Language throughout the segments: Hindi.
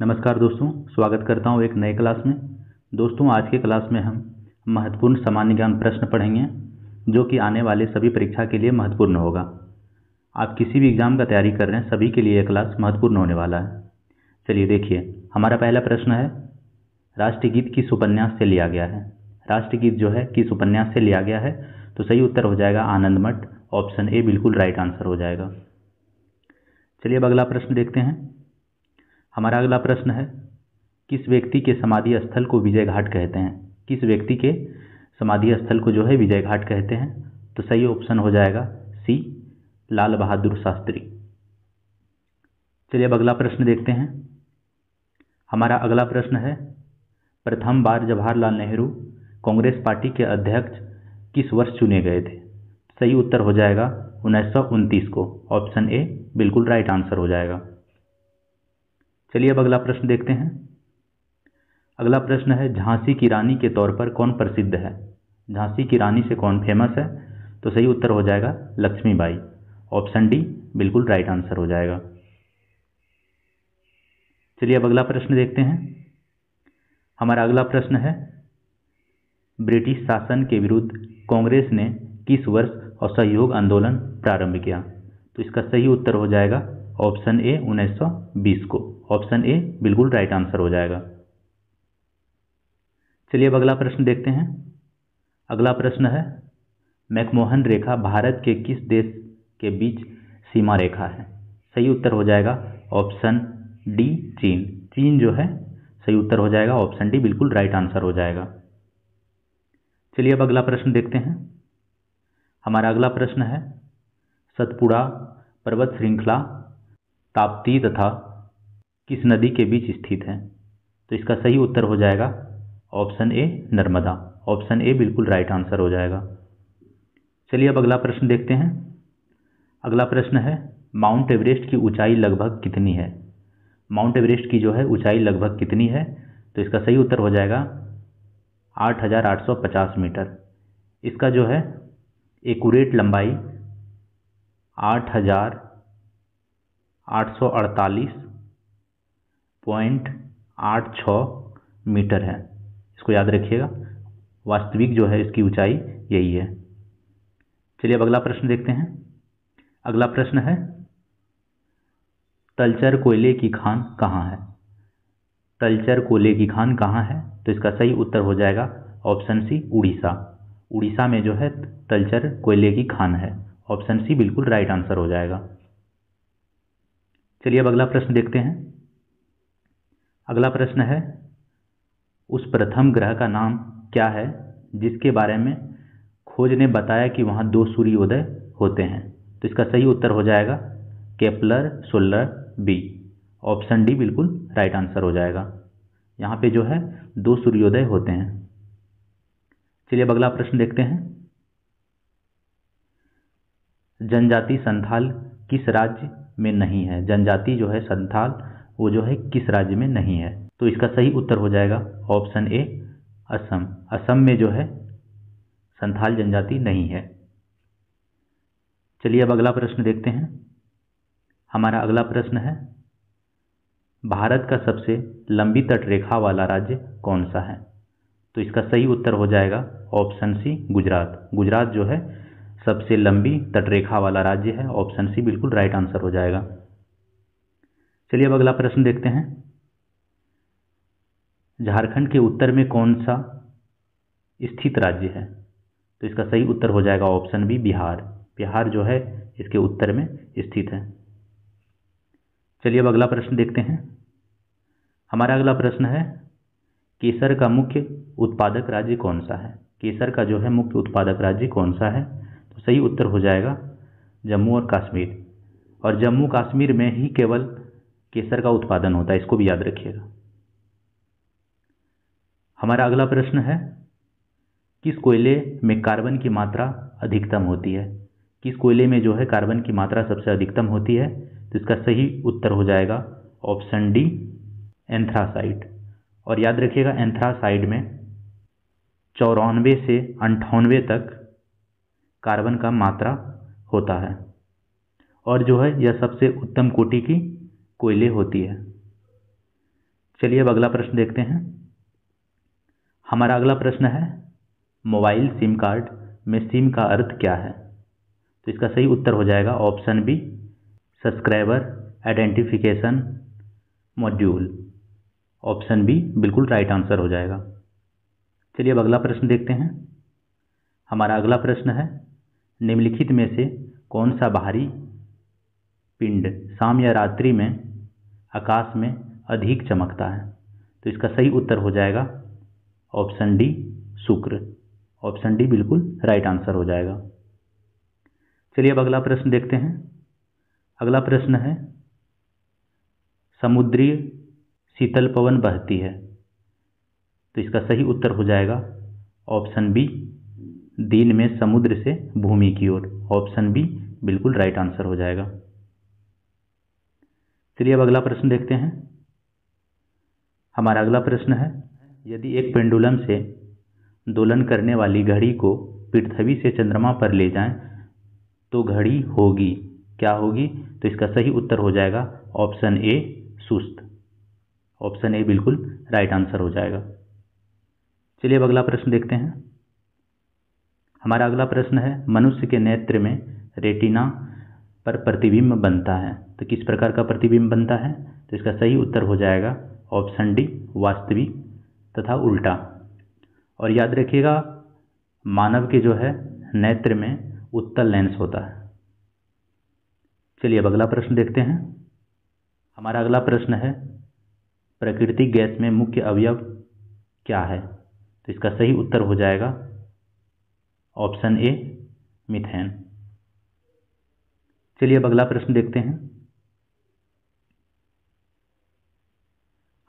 नमस्कार दोस्तों, स्वागत करता हूँ एक नए क्लास में। दोस्तों, आज के क्लास में हम महत्वपूर्ण सामान्य ज्ञान प्रश्न पढ़ेंगे जो कि आने वाले सभी परीक्षा के लिए महत्वपूर्ण होगा। आप किसी भी एग्जाम का तैयारी कर रहे हैं, सभी के लिए यह क्लास महत्वपूर्ण होने वाला है। चलिए देखिए, हमारा पहला प्रश्न है, राष्ट्रगीत किस उपन्यास से लिया गया है। राष्ट्रगीत जो है किस उपन्यास से लिया गया है, तो सही उत्तर हो जाएगा आनंद मठ। ऑप्शन ए बिल्कुल राइट आंसर हो जाएगा। चलिए अब अगला प्रश्न देखते हैं। हमारा अगला प्रश्न है, किस व्यक्ति के समाधि स्थल को विजय घाट कहते हैं। किस व्यक्ति के समाधि स्थल को जो है विजय घाट कहते हैं, तो सही ऑप्शन हो जाएगा सी, लाल बहादुर शास्त्री। चलिए अब अगला प्रश्न देखते हैं। हमारा अगला प्रश्न है, प्रथम बार जवाहरलाल नेहरू कांग्रेस पार्टी के अध्यक्ष किस वर्ष चुने गए थे। सही उत्तर हो जाएगा 1929 को। ऑप्शन ए बिल्कुल राइट आंसर हो जाएगा। चलिए अब अगला प्रश्न देखते हैं। अगला प्रश्न है, झांसी की रानी के तौर पर कौन प्रसिद्ध है। झांसी की रानी से कौन फेमस है, तो सही उत्तर हो जाएगा लक्ष्मीबाई। ऑप्शन डी बिल्कुल राइट आंसर हो जाएगा। चलिए अब अगला प्रश्न देखते हैं। हमारा अगला प्रश्न है, ब्रिटिश शासन के विरुद्ध कांग्रेस ने किस वर्ष असहयोग आंदोलन प्रारंभ किया। तो इसका सही उत्तर हो जाएगा ऑप्शन ए 1920 को। ऑप्शन ए बिल्कुल राइट आंसर हो जाएगा। चलिए अब अगला प्रश्न देखते हैं। अगला प्रश्न है, मैकमोहन रेखा भारत के किस देश के बीच सीमा रेखा है। सही उत्तर हो जाएगा ऑप्शन डी चीन। चीन जो है सही उत्तर हो जाएगा। ऑप्शन डी बिल्कुल राइट आंसर हो जाएगा। चलिए अब अगला प्रश्न देखते हैं। हमारा अगला प्रश्न है, सतपुड़ा पर्वत श्रृंखला ताप्ती तथा किस नदी के बीच स्थित है। तो इसका सही उत्तर हो जाएगा option A Narmada. Option A बिल्कुल राइट आंसर हो जाएगा। चलिए अब अगला प्रश्न देखते हैं। अगला प्रश्न है, माउंट एवरेस्ट की ऊंचाई लगभग कितनी है। माउंट एवरेस्ट की जो है ऊंचाई लगभग कितनी है, तो इसका सही उत्तर हो जाएगा 8,850 मीटर। इसका जो है एक्यूरेट लंबाई 8,848.86 मीटर है। इसको याद रखिएगा, वास्तविक जो है इसकी ऊंचाई यही है। चलिए अब अगला प्रश्न देखते हैं। अगला प्रश्न है, तलचर कोयले की खान कहाँ है। तलचर कोयले की खान कहाँ है, तो इसका सही उत्तर हो जाएगा ऑप्शन सी उड़ीसा। उड़ीसा में जो है तलचर कोयले की खान है। ऑप्शन सी बिल्कुल राइट आंसर हो जाएगा। चलिए अब अगला प्रश्न देखते हैं। अगला प्रश्न है, उस प्रथम ग्रह का नाम क्या है जिसके बारे में खोज ने बताया कि वहां 2 सूर्योदय होते हैं। तो इसका सही उत्तर हो जाएगा केपलर 16 बी। ऑप्शन डी बिल्कुल राइट आंसर हो जाएगा। यहाँ पे जो है 2 सूर्योदय होते हैं। चलिए अब अगला प्रश्न देखते हैं। जनजाति संथाल किस राज्य में नहीं है। जनजाति जो है संथाल वो जो है किस राज्य में नहीं है, तो इसका सही उत्तर हो जाएगा ऑप्शन ए असम। असम में जो है संथाल जनजाति नहीं है। चलिए अब अगला प्रश्न देखते हैं। हमारा अगला प्रश्न है, भारत का सबसे लंबी तटरेखा वाला राज्य कौन सा है। तो इसका सही उत्तर हो जाएगा ऑप्शन सी गुजरात। गुजरात जो है सबसे लंबी तटरेखा वाला राज्य है। ऑप्शन सी बिल्कुल राइट आंसर हो जाएगा। चलिए अब अगला प्रश्न देखते हैं। झारखंड के उत्तर में कौन सा स्थित राज्य है। तो इसका सही उत्तर हो जाएगा ऑप्शन बी बिहार। बिहार जो है इसके उत्तर में स्थित है। चलिए अब अगला प्रश्न देखते हैं। हमारा अगला प्रश्न है, केसर का मुख्य उत्पादक राज्य कौन सा है। केसर का जो है मुख्य उत्पादक राज्य कौन सा है, तो सही उत्तर हो जाएगा जम्मू और कश्मीर। और जम्मू कश्मीर में ही केवल केसर का उत्पादन होता है, इसको भी याद रखिएगा। हमारा अगला प्रश्न है, किस कोयले में कार्बन की मात्रा अधिकतम होती है। किस कोयले में जो है कार्बन की मात्रा सबसे अधिकतम होती है, तो इसका सही उत्तर हो जाएगा ऑप्शन डी एंथ्रासाइट। और याद रखिएगा एंथ्रासाइड में 94 से 98 तक कार्बन का मात्रा होता है, और जो है यह सबसे उत्तम कोटि की कोयले होती है। चलिए अब अगला प्रश्न देखते हैं। हमारा अगला प्रश्न है मोबाइल सिम कार्ड में सिम का अर्थ क्या है? तो इसका सही उत्तर हो जाएगा option B subscriber identification module. Option B बिल्कुल राइट आंसर हो जाएगा। चलिए अब अगला प्रश्न देखते हैं। हमारा अगला प्रश्न है निम्नलिखित में से कौन सा बाहरी पिंड शाम या रात्रि में आकाश में अधिक चमकता है? तो इसका सही उत्तर हो जाएगा ऑप्शन डी शुक्र। ऑप्शन डी बिल्कुल राइट आंसर हो जाएगा। चलिए अब अगला प्रश्न देखते हैं। अगला प्रश्न है समुद्री शीतल पवन बहती है, तो इसका सही उत्तर हो जाएगा ऑप्शन बी दिन में समुद्र से भूमि की ओर। ऑप्शन बी बिल्कुल राइट आंसर हो जाएगा। चलिए अब अगला प्रश्न देखते हैं। हमारा अगला प्रश्न है यदि एक पेंडुलम से दोलन करने वाली घड़ी को पृथ्वी से चंद्रमा पर ले जाएं तो घड़ी होगी क्या होगी? तो इसका सही उत्तर हो जाएगा ऑप्शन ए सुस्त। ऑप्शन ए बिल्कुल राइट आंसर हो जाएगा। चलिए अब अगला प्रश्न देखते हैं। हमारा अगला प्रश्न है मनुष्य के नेत्र में रेटिना पर प्रतिबिंब बनता है, तो किस प्रकार का प्रतिबिंब बनता है? तो इसका सही उत्तर हो जाएगा ऑप्शन डी वास्तविक तथा उल्टा। और याद रखिएगा मानव के जो है नेत्र में उत्तल लेंस होता है। चलिए अब अगला प्रश्न देखते हैं। हमारा अगला प्रश्न है प्राकृतिक गैस में मुख्य अवयव क्या है? तो इसका सही उत्तर हो जाएगा ऑप्शन ए मीथेन। चलिए अब अगला प्रश्न देखते हैं।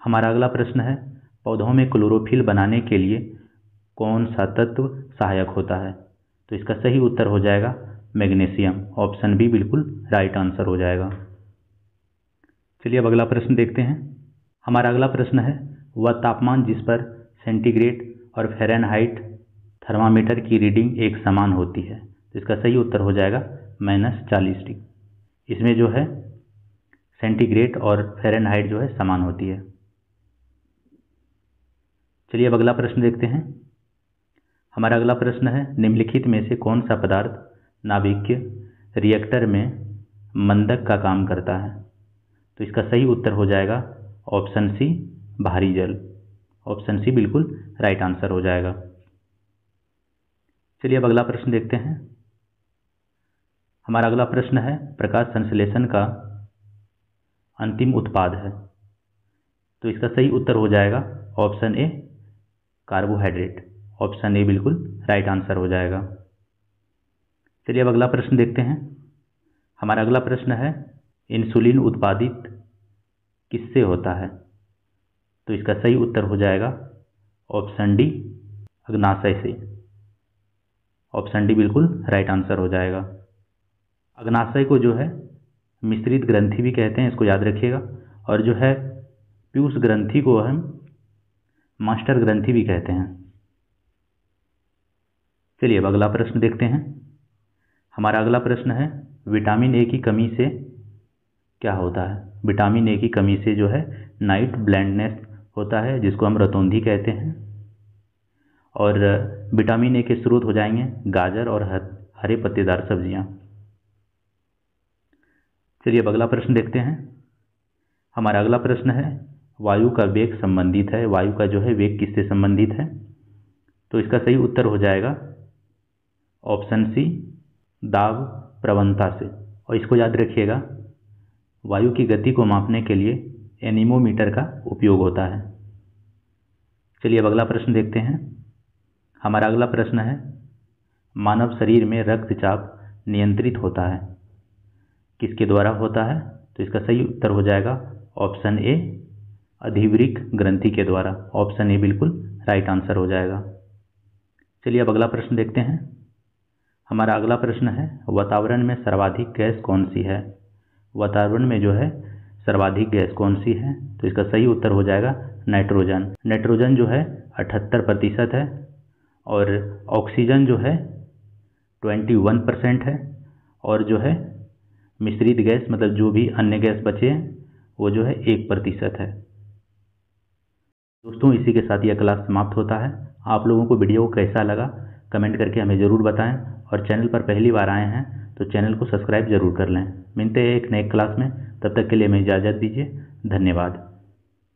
हमारा अगला प्रश्न है पौधों में क्लोरोफिल बनाने के लिए कौन सा तत्व सहायक होता है? तो इसका सही उत्तर हो जाएगा मैग्नीशियम। ऑप्शन बी बिल्कुल राइट आंसर हो जाएगा। चलिए अब अगला प्रश्न देखते हैं। हमारा अगला प्रश्न है वह तापमान जिस पर सेंटीग्रेड और फ़ारेनहाइट थर्मामीटर की रीडिंग एक समान होती है, तो इसका सही उत्तर हो जाएगा -40 डिग्री। इसमें जो है सेंटीग्रेड और फ़ारेनहाइट जो है समान होती है। चलिए अब अगला प्रश्न देखते हैं। हमारा अगला प्रश्न है निम्नलिखित में से कौन सा पदार्थ नाभिकीय रिएक्टर में मंदक का काम करता है? तो इसका सही उत्तर हो जाएगा ऑप्शन सी भारी जल। ऑप्शन सी बिल्कुल राइट आंसर हो जाएगा। चलिए अब अगला प्रश्न देखते हैं। हमारा अगला प्रश्न है प्रकाश संश्लेषण का अंतिम उत्पाद है, तो इसका सही उत्तर हो जाएगा option A carbohydrate. Option A बिल्कुल राइट आंसर हो जाएगा। चलिए अब अगला प्रश्न देखते हैं। हमारा अगला प्रश्न है इंसुलिन उत्पादित किससे होता है? तो इसका सही उत्तर हो जाएगा ऑप्शन डी अग्नाशय से। ऑप्शन डी बिल्कुल राइट आंसर हो जाएगा। अग्नाशय को जो है मिश्रित ग्रंथि भी कहते हैं, इसको याद रखिएगा। और जो है पीयूष ग्रंथि को हम मास्टर ग्रंथि भी कहते हैं। चलिए अब अगला प्रश्न देखते हैं। हमारा अगला प्रश्न है विटामिन ए की कमी से क्या होता है? विटामिन ए की कमी से जो है नाइट ब्लाइंडनेस होता है, जिसको हम रतौंधी कहते हैं। और विटामिन ए के स्रोत हो जाएंगे गाजर और हरे पत्तेदार सब्जियां। चलिए अब अगला प्रश्न देखते हैं। हमारा अगला प्रश्न है वायु का वेग संबंधित है, वायु का जो है वेग किससे संबंधित है? तो इसका सही उत्तर हो जाएगा ऑप्शन सी दाब प्रवणता से। और इसको याद रखिएगा वायु की गति को मापने के लिए एनीमोमीटर का उपयोग होता है। चलिए अब अगला प्रश्न देखते हैं। हमारा अगला प्रश्न है मानव शरीर में रक्तचाप नियंत्रित होता है, किसके द्वारा होता है? तो इसका सही उत्तर हो जाएगा ऑप्शन ए अधिवृक्क ग्रंथि के द्वारा। ऑप्शन ए बिल्कुल राइट आंसर हो जाएगा। चलिए अब अगला प्रश्न देखते हैं। हमारा अगला प्रश्न है वातावरण में सर्वाधिक गैस कौन सी है? वातावरण में जो है सर्वाधिक गैस कौन सी है? तो इसका सही उत्तर हो जाएगा नाइट्रोजन। नाइट्रोजन जो है 78% है और ऑक्सीजन जो है 21% है। और जो है मिश्रित गैस मतलब जो भी अन्य गैस बचे हैं वो जो है 1% है। दोस्तों इसी के साथ यह क्लास समाप्त होता है। आप लोगों को वीडियो को कैसा लगा कमेंट करके हमें ज़रूर बताएं, और चैनल पर पहली बार आए हैं तो चैनल को सब्सक्राइब ज़रूर कर लें। मिलते हैं एक नए क्लास में, तब तक के लिए हमें इजाज़त दीजिए। धन्यवाद।